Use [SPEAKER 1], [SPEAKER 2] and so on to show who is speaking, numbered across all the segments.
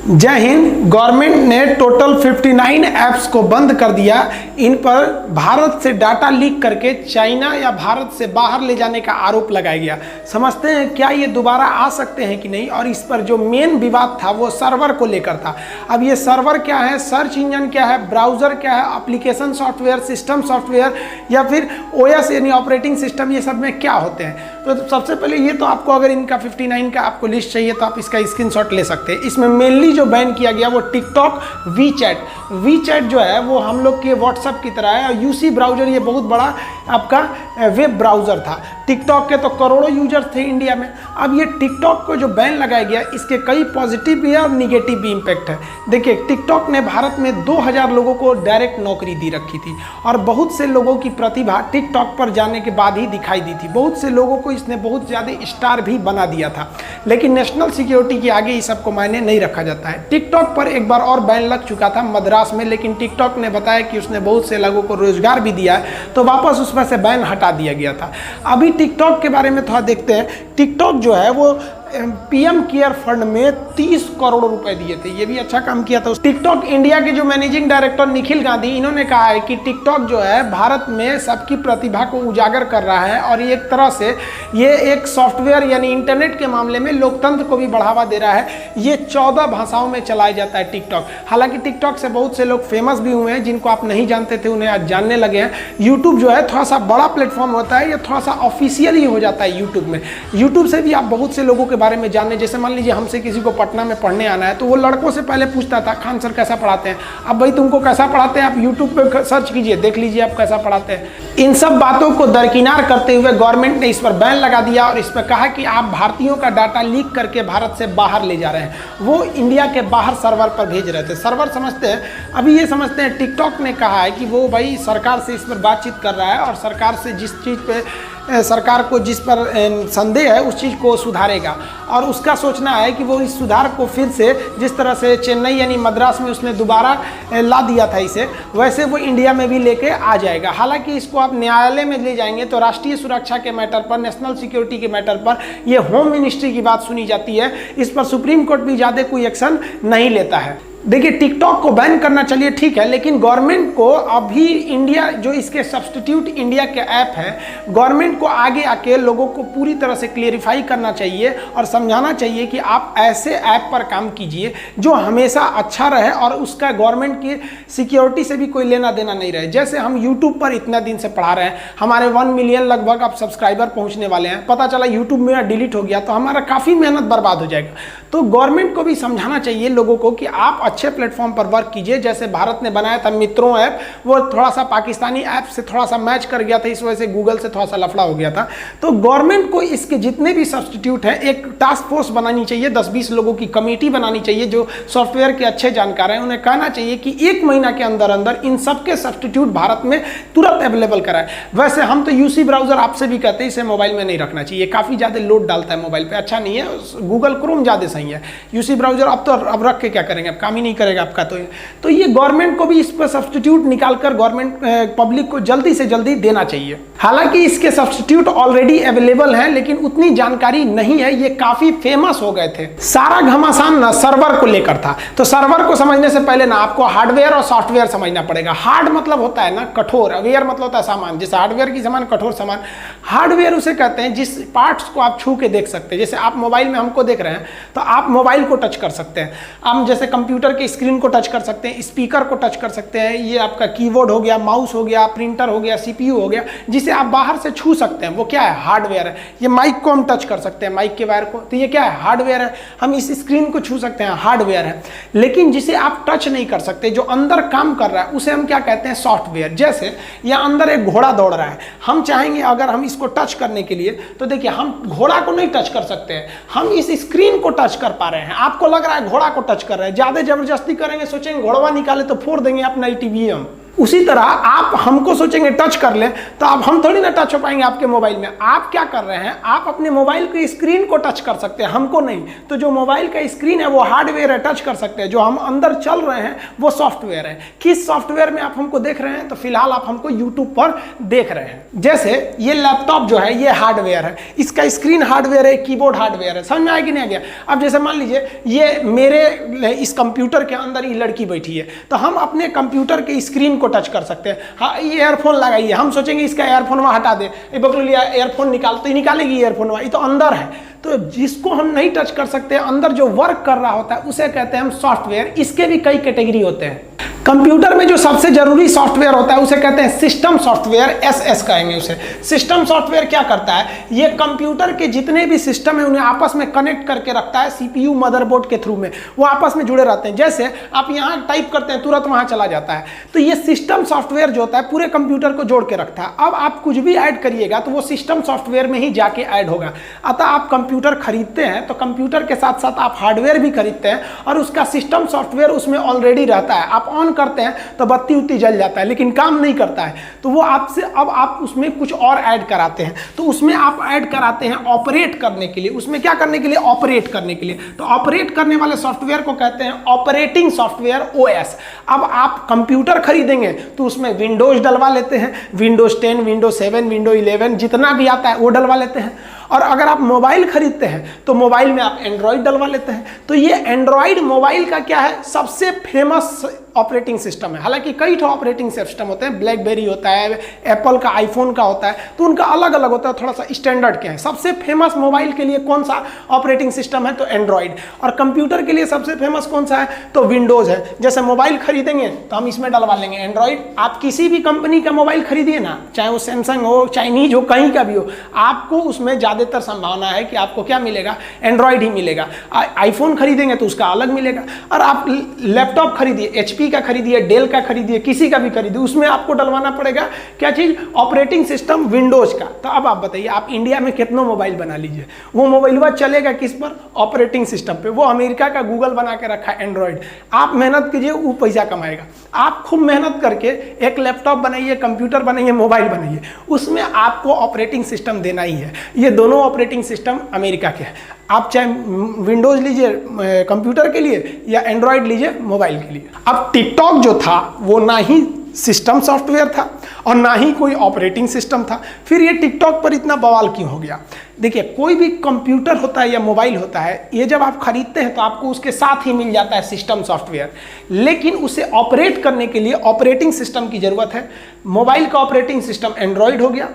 [SPEAKER 1] जय हिंद। गवर्नमेंट ने total 59 apps को बंद कर दिया। इन पर भारत से डाटा लीक करके चाइना या भारत से बाहर ले जाने का आरोप लगाया गया। समझते हैं क्या ये दोबारा आ सकते हैं कि नहीं। और इस पर जो मेन विवाद था वो सर्वर को लेकर था। अब ये सर्वर क्या है, सर्च इंजन क्या है, ब्राउजर क्या है, एप्लीकेशन सॉफ्टवेयर, सिस्टम सॉफ्टवेयर या फिर ओएस यानी ऑपरेटिंग सिस्टम, ये सब में क्या होते हैं। तो सबसे पहले ये तो आपको अगर इनका 59 का आपको लिस्ट चाहिए तो आप इसका स्क्रीनशॉट ले सकते हैं। इसमें मेनली जो बैन किया गया वो टिकटॉक, वीचैट जो है वो हम लोग के व्हाट्सएप की तरह है। और यूसी ब्राउजर ये बहुत बड़ा आपका वेब ब्राउजर था। टिकटॉक के तो करोड़ों यूजर थे इंडिया में। अब ये टिकटॉक को जो बैन लगाया गया इसके कई पॉजिटिव भी है और निगेटिव भी इम्पैक्ट है। देखिए, टिकटॉक ने भारत में 2000 लोगों को डायरेक्ट नौकरी दी रखी थी और बहुत से लोगों की प्रतिभा टिकटॉक पर जाने के बाद ही दिखाई दी थी। बहुत से लोगों को इसने बहुत ज़्यादा स्टार भी बना दिया था। लेकिन नेशनल सिक्योरिटी के आगे इस सब को मायने नहीं रखा जाता है। टिकटॉक पर एक बार और बैन लग चुका था मद्रास में, लेकिन टिकटॉक ने बताया कि उसने बहुत से लोगों को रोजगार भी दिया है तो वापस उसमें से बैन हटा दिया गया था। अभी टिकटॉक के बारे में थोड़ा देखते हैं। टिकटॉक जो है वो पीएम केयर फंड में 30 करोड़ रुपए दिए थे। ये भी अच्छा काम किया था। टिकटॉक इंडिया के जो मैनेजिंग डायरेक्टर निखिल गांधी, इन्होंने कहा है कि टिकटॉक जो है भारत में सबकी प्रतिभा को उजागर कर रहा है और एक तरह से ये एक सॉफ्टवेयर यानी इंटरनेट के मामले में लोकतंत्र को भी बढ़ावा दे रहा है। ये 14 भाषाओं में चलाया जाता है टिकटॉक। हालांकि टिकटॉक से बहुत से लोग फेमस भी हुए हैं, जिनको आप नहीं जानते थे उन्हें आज जानने लगे हैं। यूट्यूब जो है थोड़ा सा बड़ा प्लेटफॉर्म होता है, ये थोड़ा सा ऑफिशियल ही हो जाता है यूट्यूब में। यूट्यूब से भी आप बहुत से लोगों के बारे में जानने, जैसे मान लीजिए हमसे किसी को पटना में पढ़ने आना है तो वो लड़कों से पहले पूछता था खान सर कैसा पढ़ाते हैं। अब भाई तुमको कैसा पढ़ाते हैं आप यूट्यूब पे सर्च कीजिए, देख लीजिए आप कैसा पढ़ाते हैं। इन सब बातों को दरकिनार करते हुए गवर्नमेंट ने इस पर बैन लगा दिया और इस पर कहा कि आप भारतीयों का डाटा लीक करके भारत से बाहर ले जा रहे हैं। वो इंडिया के बाहर सर्वर पर भेज रहे थे। सर्वर समझते हैं, अभी ये समझते हैं टिकटॉक ने कहा है कि वो भाई सरकार से इस पर बातचीत कर रहा है और सरकार से जिस चीज़ पे सरकार को जिस पर संदेह है उस चीज़ को सुधारेगा। और उसका सोचना है कि वो इस सुधार को फिर से जिस तरह से चेन्नई यानी मद्रास में उसने दोबारा ला दिया था इसे, वैसे वो इंडिया में भी लेके आ जाएगा। हालांकि इसको आप न्यायालय में ले जाएंगे तो राष्ट्रीय सुरक्षा के मैटर पर, नेशनल सिक्योरिटी के मैटर पर ये होम मिनिस्ट्री की बात सुनी जाती है। इस पर सुप्रीम कोर्ट भी ज़्यादा कोई एक्शन नहीं लेता है। देखिए, टिकटॉक को बैन करना चलिए ठीक है, लेकिन गवर्नमेंट को अभी इंडिया जो इसके सब्स्टिट्यूट इंडिया के ऐप है, गवर्नमेंट को आगे आके लोगों को पूरी तरह से क्लियरिफाई करना चाहिए और समझाना चाहिए कि आप ऐसे ऐप पर काम कीजिए जो हमेशा अच्छा रहे और उसका गवर्नमेंट की सिक्योरिटी से भी कोई लेना देना नहीं रहे। जैसे हम यूट्यूब पर इतना दिन से पढ़ा रहे हैं, हमारे 1 मिलियन लगभग अब सब्सक्राइबर पहुँचने वाले हैं, पता चला यूट्यूब मेरा डिलीट हो गया तो हमारा काफ़ी मेहनत बर्बाद हो जाएगा। तो गवर्नमेंट को भी समझाना चाहिए लोगों को कि आप अच्छे प्लेटफॉर्म पर वर्क कीजिए। जैसे भारत ने बनाया था मित्रों ऐप, वो थोड़ा सा पाकिस्तानी ऐप से थोड़ा सा मैच कर गया था, इस वजह से गूगल से थोड़ा सा लफड़ा हो गया था। तो गवर्नमेंट को इसके जितने भी सब्स्टिट्यूट हैं एक टास्क फोर्स बनानी चाहिए, 10-20 लोगों की कमेटी बनानी चाहिए जो सॉफ्टवेयर के अच्छे जानकार हैं। उन्हें कहना चाहिए कि 1 महीना के अंदर अंदर इन सबके सब्स्टिट्यूट भारत में तुरंत अवेलेबल कराएं। वैसे हम तो यूसी ब्राउजर आपसे भी कहते हैं इसे मोबाइल में नहीं रखना चाहिए, काफ़ी ज़्यादा लोड डालता है मोबाइल पर, अच्छा नहीं है। गूगल क्रोम ज़्यादा सही है, यूसी ब्राउजर अब रख के क्या करेंगे, अब काम ही नहीं करेगा आपका। तो ये गवर्नमेंट को भी इस पर सब्स्टिट्यूट निकालकर गवर्नमेंट पब्लिक को जल्दी से जल्दी देना चाहिए। हालांकि इसके सब्स्टिट्यूट ऑलरेडी अवेलेबल हैं लेकिन उतनी जानकारी नहीं है, ये काफी फेमस हो गए थे। सारा घमासान ना सर्वर को लेकर था। तो सर्वर को समझने से पहले ना आपको हार्डवेयर और सॉफ्टवेयर समझना पड़ेगा। हार्ड मतलब होता है ना कठोर, वेयर मतलब होता है सामान, जैसे हार्डवेयर की सामान, कठोर सामान। हार्डवेयर उसे कहते हैं जिस पार्ट्स को आप छू के देख सकते हैं। जैसे आप मोबाइल में हमको देख रहे हैं तो आप मोबाइल को टच कर सकते हैं, हम जैसे कंप्यूटर के स्क्रीन को टच कर सकते हैं, स्पीकर को टच कर सकते हैं, ये आपका कीबोर्ड हो गया, माउस हो गया, प्रिंटर हो गया, सीपीयू हो गया, जिसे आप बाहर से छू सकते हैं, वो क्या है, हार्डवेयर है। ये माइक को हम टच कर सकते हैं, माइक के वायर को, तो ये क्या है, हार्डवेयर है। हम इस स्क्रीन को छू सकते हैं, हार्डवेयर है। लेकिन जिसे आप टच नहीं कर सकते, जो अंदर काम कर रहा है, उसे हम क्या कहते हैं, सॉफ्टवेयर। जैसे यहाँ अंदर एक घोड़ा दौड़ रहा है, हम चाहेंगे अगर हम इसको टच करने के लिए, तो देखिए हम घोड़ा को नहीं टच कर सकते हैं, हम इस स्क्रीन को टच कर पा रहे हैं। आपको लग रहा है घोड़ा को टच कर रहे हैं, ज्यादा जबरदस्ती करेंगे, सोचेंगे घोड़वा निकाले तो फोड़ देंगे अपना टीवी हम। उसी तरह आप हमको सोचेंगे टच कर लें, तो अब हम थोड़ी ना टच हो पाएंगे आपके मोबाइल में। आप क्या कर रहे हैं, आप अपने मोबाइल की स्क्रीन को टच कर सकते हैं, हमको नहीं। तो जो मोबाइल का स्क्रीन है वो हार्डवेयर है, टच कर सकते हैं। जो हम अंदर चल रहे हैं वो सॉफ्टवेयर है। किस सॉफ्टवेयर में आप हमको देख रहे हैं, तो फिलहाल आप हमको यूट्यूब पर देख रहे हैं। जैसे ये लैपटॉप जो है ये हार्डवेयर है, इसका स्क्रीन हार्डवेयर है, कीबोर्ड हार्डवेयर है। समझ में आया कि नहीं आ गया? अब जैसे मान लीजिए ये मेरे इस कंप्यूटर के अंदर ये लड़की बैठी है, तो हम अपने कंप्यूटर के स्क्रीन को टच कर सकते हैं। हाँ, ये एयरफोन लगाइए, हम सोचेंगे इसका एयरफोन वहाँ हटा दे, बकलिया एयरफोन निकाल, तो ये निकालेगी एयरफोन वहाँ, ये तो अंदर है। तो जिसको हम नहीं टच कर सकते, अंदर जो वर्क कर रहा होता है उसे कहते हैं हम सॉफ्टवेयर। इसके भी कई कैटेगरी होते हैं। कंप्यूटर में जो सबसे जरूरी सॉफ्टवेयर होता है उसे कहते हैं सिस्टम सॉफ्टवेयर, एसएस कहेंगे उसे। सिस्टम सॉफ्टवेयर क्या करता है, ये कंप्यूटर के जितने भी सिस्टम है उन्हें आपस में कनेक्ट करके रखता है सीपीयू मदरबोर्ड के थ्रू में, वो आपस में जुड़े रहते हैं। जैसे आप यहाँ टाइप करते हैं तुरंत वहाँ चला जाता है। तो ये सिस्टम सॉफ्टवेयर जो होता है पूरे कंप्यूटर को जोड़ के रखता है। अब आप कुछ भी ऐड करिएगा तो वो सिस्टम सॉफ्टवेयर में ही जाके ऐड होगा। अतः आप कंप्यूटर खरीदते हैं तो कंप्यूटर के साथ साथ आप हार्डवेयर भी खरीदते हैं और उसका सिस्टम सॉफ्टवेयर उसमें ऑलरेडी रहता है। आप ऑन करते हैं तो बत्ती उत्ती जल जाता है लेकिन काम नहीं करता है, तो वो आपसे अब आप उसमें कुछ और ऐड कराते हैं। तो उसमें आप ऐड कराते हैं ऑपरेट करने के लिए। उसमें क्या करने के लिए, ऑपरेट करने के लिए। तो ऑपरेट करने वाले सॉफ्टवेयर को कहते हैं ऑपरेटिंग सॉफ्टवेयर, ओएस। अब आप कंप्यूटर खरीदेंगे तो उसमें विंडोज डलवा लेते हैं, विंडोज 10, विंडोज 7, विंडोज 11 जितना भी आता है वो डलवा लेते हैं। और अगर आप मोबाइल खरीदते हैं तो मोबाइल में आप एंड्रॉइड डलवा लेते हैं। तो ये एंड्रॉइड मोबाइल का क्या है, सबसे फेमस ऑपरेटिंग सिस्टम है। हालांकि कई ठो ऑपरेटिंग सिस्टम होते हैं, ब्लैकबेरी होता है, एप्पल का, आईफोन का होता है, तो उनका अलग अलग होता है, थोड़ा सा स्टैंडर्ड के हैं। सबसे फेमस मोबाइल के लिए कौन सा ऑपरेटिंग सिस्टम है, तो एंड्रॉइड। और कंप्यूटर के लिए सबसे फेमस कौन सा है, तो विंडोज है। जैसे मोबाइल खरीदेंगे तो हम इसमें डलवा लेंगे एंड्रॉइड। आप किसी भी कंपनी का मोबाइल खरीदिए ना, चाहे वो सैमसंग हो, चाइनीज हो, कहीं का भी हो, आपको उसमें ज़्यादातर संभावना है कि आपको क्या मिलेगा, एंड्रॉइड ही मिलेगा। आईफोन खरीदेंगे तो उसका अलग मिलेगा। और आप लैपटॉप खरीदिए, एचपी का खरीदिए, डेल का खरीदिए, किसी का भी खरीदिए, उसमें आपको डलवाना पड़ेगा क्या चीज, ऑपरेटिंग सिस्टम विंडोज का। तो अब आप बताइए, आप इंडिया में कितना मोबाइल बना लीजिए, वो मोबाइल चलेगा किस पर, ऑपरेटिंग सिस्टम पे। वो अमेरिका का गूगल बना के रखा है एंड्रॉइड। आप मेहनत कीजिए, वो पैसा कमाएगा। आप खूब मेहनत करके एक लैपटॉप बनाइए, कंप्यूटर बनाइए, मोबाइल बनाइए, उसमें आपको ऑपरेटिंग सिस्टम देना ही है। ये दोनों ऑपरेटिंग सिस्टम अमेरिका के हैं। आप चाहे विंडोज लीजिए कंप्यूटर के लिए या एंड्रॉयड लीजिए मोबाइल के लिए। अब टिकटॉक जो था वो ना ही सिस्टम सॉफ्टवेयर था और ना ही कोई ऑपरेटिंग सिस्टम था। फिर ये टिकटॉक पर इतना बवाल क्यों हो गया? देखिए, कोई भी कंप्यूटर होता है या मोबाइल होता है, ये जब आप खरीदते हैं तो आपको उसके साथ ही मिल जाता है सिस्टम सॉफ्टवेयर, लेकिन उसे ऑपरेट करने के लिए ऑपरेटिंग सिस्टम की जरूरत है। मोबाइल का ऑपरेटिंग सिस्टम एंड्रॉयड हो गया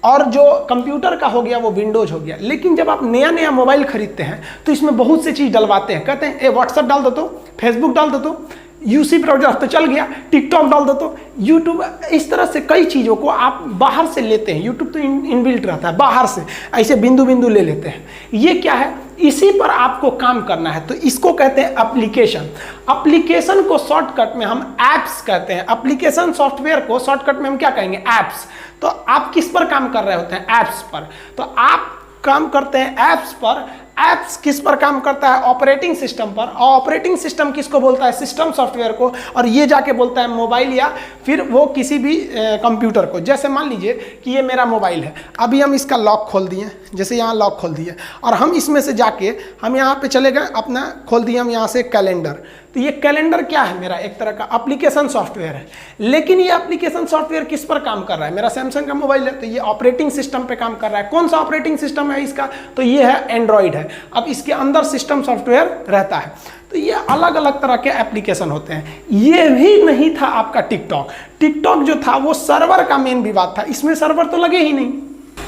[SPEAKER 1] और जो कंप्यूटर का हो गया वो विंडोज हो गया। लेकिन जब आप नया नया मोबाइल खरीदते हैं तो इसमें बहुत सी चीज़ डलवाते हैं। कहते हैं ए व्हाट्सअप डाल दो, तो फेसबुक डाल दो, तो यूसी ब्राउजर तो चल गया, टिकटॉक डाल दो, तो यूट्यूब, इस तरह से कई चीज़ों को आप बाहर से लेते हैं। यूट्यूब तो इनबिल्ट रहता है, बाहर से ऐसे बिंदु बिंदु ले लेते हैं। ये क्या है, इसी पर आपको काम करना है, तो इसको कहते हैं एप्लीकेशन। एप्लीकेशन को शॉर्टकट में हम एप्स कहते हैं। एप्लीकेशन सॉफ्टवेयर को शॉर्टकट में हम क्या कहेंगे, एप्स। तो आप किस पर काम कर रहे होते हैं, एप्स पर। तो आप काम करते हैं एप्स पर। एप्स किस पर काम करता है, ऑपरेटिंग सिस्टम पर। और ऑपरेटिंग सिस्टम किसको बोलता है, सिस्टम सॉफ्टवेयर को। और ये जाके बोलता है मोबाइल या फिर वो किसी भी कंप्यूटर को। जैसे मान लीजिए कि ये मेरा मोबाइल है, अभी हम इसका लॉक खोल दिए, जैसे यहाँ लॉक खोल दिए और हम इसमें से जाके हम यहाँ पे चले गए, अपना खोल दिए हम यहाँ से कैलेंडर। तो ये कैलेंडर क्या है, मेरा एक तरह का एप्लीकेशन सॉफ्टवेयर है। लेकिन ये एप्लीकेशन सॉफ्टवेयर किस पर काम कर रहा है, मेरा सैमसंग का मोबाइल है तो ये ऑपरेटिंग सिस्टम पे काम कर रहा है। कौन सा ऑपरेटिंग सिस्टम है इसका, तो ये है एंड्रॉइड है। अब इसके अंदर सिस्टम सॉफ्टवेयर रहता है। तो ये अलग अलग तरह के एप्लीकेशन होते हैं। ये भी नहीं था आपका टिकटॉक। टिकटॉक जो था वो सर्वर का मेन विवाद था, इसमें सर्वर तो लगे ही नहीं।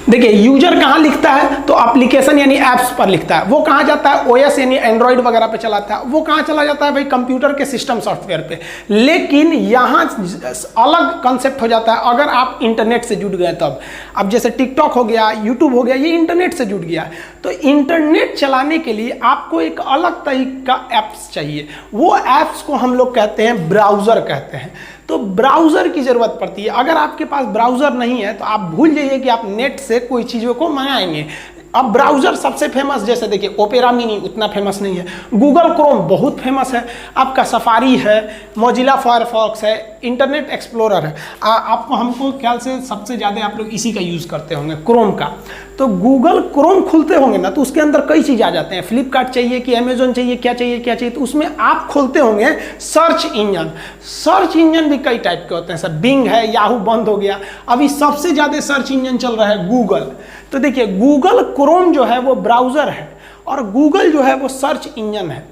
[SPEAKER 1] देखिए, यूजर कहाँ लिखता है, तो एप्लीकेशन यानी एप्स पर लिखता है। वो कहाँ जाता है, ओएस यानी एंड्रॉइड वगैरह पे चलाता है। वो कहाँ चला जाता है भाई, कंप्यूटर के सिस्टम सॉफ्टवेयर पे। लेकिन यहाँ अलग कंसेप्ट हो जाता है अगर आप इंटरनेट से जुड़ गए तब। अब जैसे टिकटॉक हो गया, यूट्यूब हो गया, ये इंटरनेट से जुड़ गया। तो इंटरनेट चलाने के लिए आपको एक अलग तरीका का ऐप्स चाहिए। वो ऐप्स को हम लोग कहते हैं ब्राउज़र कहते हैं। तो ब्राउज़र की ज़रूरत पड़ती है। अगर आपके पास ब्राउज़र नहीं है तो आप भूल जाइए कि आप नेट से कोई चीज़ों को मंगाएंगे। अब ब्राउजर सबसे फेमस, जैसे देखिए ओपेरा मिनी उतना फेमस नहीं है, गूगल क्रोम बहुत फेमस है, आपका सफारी है, मोजिला फायरफॉक्स है, इंटरनेट एक्सप्लोरर है। आपको हमको ख्याल से सबसे ज़्यादा आप लोग इसी का यूज़ करते होंगे, क्रोम का। तो गूगल क्रोम खुलते होंगे ना, तो उसके अंदर कई चीज़ आ जाते हैं, फ्लिपकार्ट चाहिए कि अमेजोन चाहिए, क्या चाहिए क्या चाहिए, तो उसमें आप खोलते होंगे सर्च इंजन। सर्च इंजन भी कई टाइप के होते हैं सर, बिंग है, याहू बंद हो गया, अभी सबसे ज़्यादा सर्च इंजन चल रहा है गूगल। तो देखिए गूगल क्रोम जो है वो ब्राउज़र है और गूगल जो है वो सर्च इंजन है।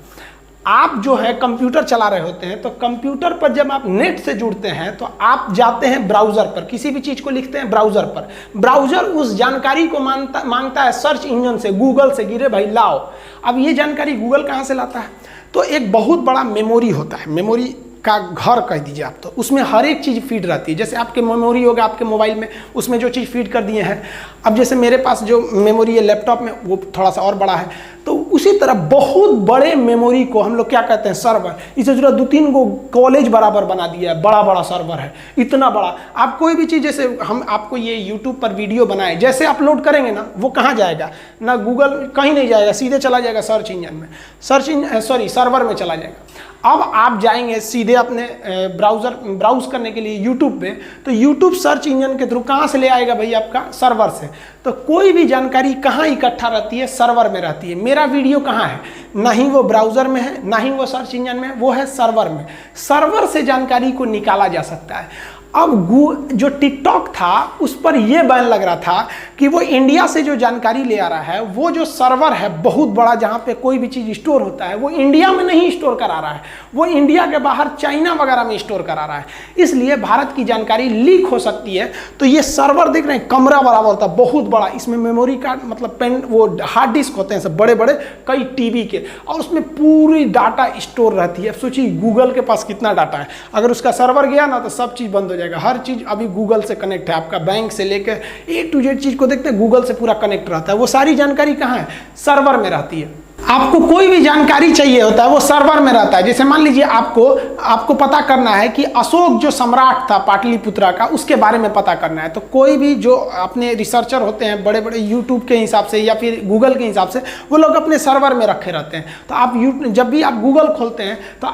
[SPEAKER 1] आप जो है कंप्यूटर चला रहे होते हैं, तो कंप्यूटर पर जब आप नेट से जुड़ते हैं तो आप जाते हैं ब्राउज़र पर, किसी भी चीज़ को लिखते हैं ब्राउज़र पर। ब्राउज़र उस जानकारी को मांगता है सर्च इंजन से, गूगल से, गिरे भाई लाओ। अब ये जानकारी गूगल कहाँ से लाता है? तो एक बहुत बड़ा मेमोरी होता है, मेमोरी का घर कह दीजिए आप, तो उसमें हर एक चीज़ फीड रहती है। जैसे आपके मेमोरी होगा आपके मोबाइल में, उसमें जो चीज़ फीड कर दिए हैं, अब जैसे मेरे पास जो मेमोरी है लैपटॉप में वो थोड़ा सा और बड़ा है, तो उसी तरह बहुत बड़े मेमोरी को हम लोग क्या कहते हैं, सर्वर। इसे जो 2-3 को कॉलेज बराबर बना दिया है, बड़ा बड़ा सर्वर है, इतना बड़ा। आप कोई भी चीज़, जैसे हम आपको ये यूट्यूब पर वीडियो बनाए, जैसे अपलोड करेंगे ना, वो कहाँ जाएगा ना, गूगल कहीं नहीं जाएगा, सीधे चला जाएगा सर्च इंजन में, सर्वर में चला जाएगा। अब आप जाएंगे सीधे अपने ब्राउज करने के लिए यूट्यूब पे, तो यूट्यूब सर्च इंजन के थ्रू कहाँ से ले आएगा भाई, आपका सर्वर से। तो कोई भी जानकारी कहाँ इकट्ठा रहती है, सर्वर में रहती है। मेरा वीडियो कहाँ है, ना ही वो ब्राउज़र में है, ना ही वो सर्च इंजन में, वो है सर्वर में। सर्वर से जानकारी को निकाला जा सकता है। अब जो टिकटॉक था उस पर यह बैन लग रहा था कि वो इंडिया से जो जानकारी ले आ रहा है, वो जो सर्वर है बहुत बड़ा जहाँ पे कोई भी चीज़ स्टोर होता है, वो इंडिया में नहीं स्टोर करा रहा है, वो इंडिया के बाहर चाइना वगैरह में स्टोर करा रहा है। इसलिए भारत की जानकारी लीक हो सकती है। तो ये सर्वर देख रहे हैं, कमरा बराबर होता है, बहुत बड़ा, इसमें मेमोरी कार्ड मतलब पेन, वो हार्ड डिस्क होते हैं सब बड़े बड़े, कई टीबी के, और उसमें पूरी डाटा स्टोर रहती है। अब सोचिए गूगल के पास कितना डाटा है, अगर उसका सर्वर गया ना तो सब चीज़ बंद हो जाएगा। हर चीज़ अभी गूगल से कनेक्ट है, आपका बैंक से लेकर A to Z चीज़ को देखते हैं, गूगल से पूरा कनेक्ट रहता है। वो सारी जानकारी कहाँ है, सर्वर में रहती है। आपको कोई भी जानकारी चाहिए होता है वो सर्वर में रहता है। जैसे मान लीजिए आपको पता करना है कि अशोक जो सम्राट था पाटलिपुत्रा का, उसके बारे में पता करना है, तो कोई भी जो अपने रिसर्चर होते हैं बड़े बड़े यूट्यूब के हिसाब से या फिर गूगल के हिसाब से, वो लोग अपने सर्वर में रखे रहते हैं। तो आप जब भी आप गूगल खोलते हैं तो